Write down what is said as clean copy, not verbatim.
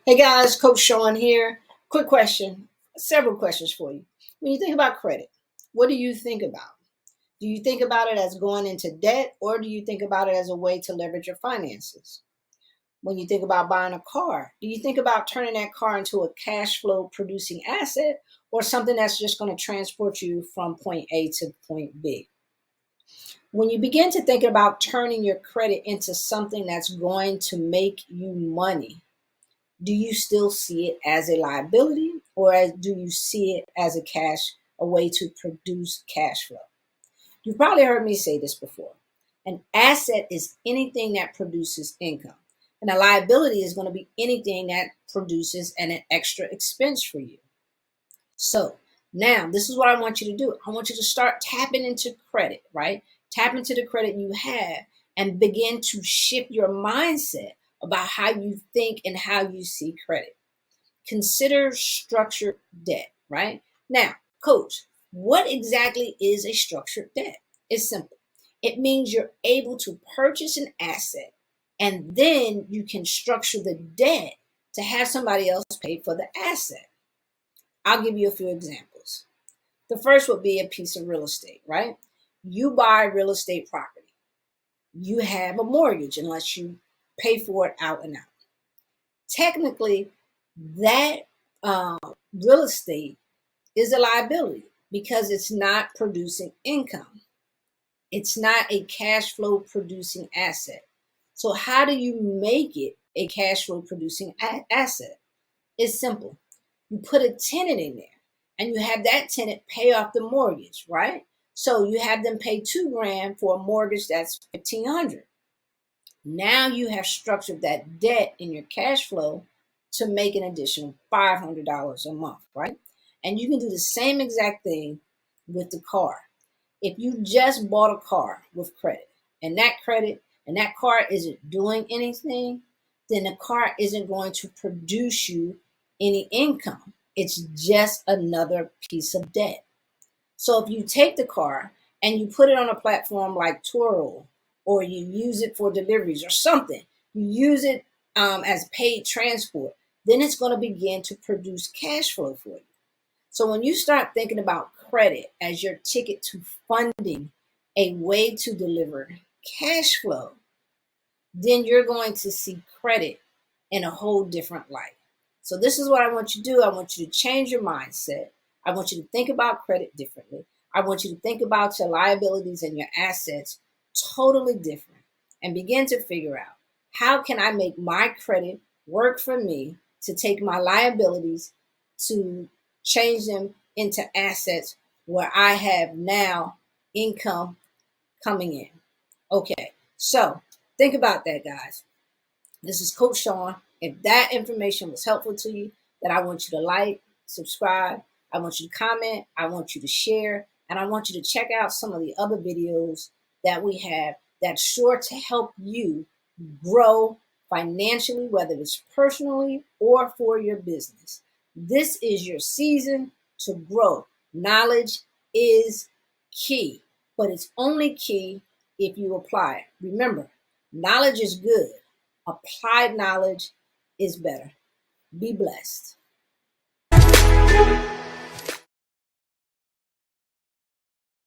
Hey guys, Coach Shaune here. Quick question, several questions for you. When you think about credit, what do you think about? Do you think about it as going into debt, or do you think about it as a way to leverage your finances? When you think about buying a car, do you think about turning that car into a cash flow producing asset, or something that's just going to transport you from point A to point B? When you begin to think about turning your credit into something that's going to make you money, do you still see it as a liability, or do you see it as a way to produce cash flow? You've probably heard me say this before. An asset is anything that produces income, and a liability is going to be anything that produces an extra expense for you. So now this is what I want you to do. I want you to start tapping into credit, right? Tap into the credit you have and begin to shift your mindset about how you think and how you see credit. Consider structured debt, right? Now, coach, what exactly is a structured debt? It's simple. It means you're able to purchase an asset and then you can structure the debt to have somebody else pay for the asset. I'll give you a few examples. The first would be a piece of real estate, right? You buy real estate property. You have a mortgage unless you pay for it out and out. Technically, that real estate is a liability because it's not producing income. It's not a cash flow producing asset. So how do you make it a cash flow producing asset? It's simple. You put a tenant in there and you have that tenant pay off the mortgage, right? So you have them pay $2,000 for a mortgage that's $1,500. Now you have structured that debt in your cash flow to make an additional $500 a month, right? And you can do the same exact thing with the car. If you just bought a car with credit and that car isn't doing anything, then the car isn't going to produce you any income. It's just another piece of debt. So if you take the car and you put it on a platform like Turo, or you use it for deliveries or something, you use it as paid transport, then it's going to begin to produce cash flow for you. So when you start thinking about credit as your ticket to funding a way to deliver cash flow, then you're going to see credit in a whole different light. So this is what I want you to do. I want you to change your mindset. I want you to think about credit differently. I want you to think about your liabilities and your assets totally different and begin to figure out, how can I make my credit work for me to take my liabilities to change them into assets where I have now income coming in. Okay, so think about that, guys. This is Coach Shaune. If that information was helpful to you, then I want you to like, subscribe. I want you to comment. I want you to share. And I want you to check out some of the other videos that we have that's sure to help you grow financially, whether it's personally or for your business. This is your season to grow. Knowledge is key, but it's only key if you apply it. Remember, knowledge is good. Applied knowledge is better. Be blessed.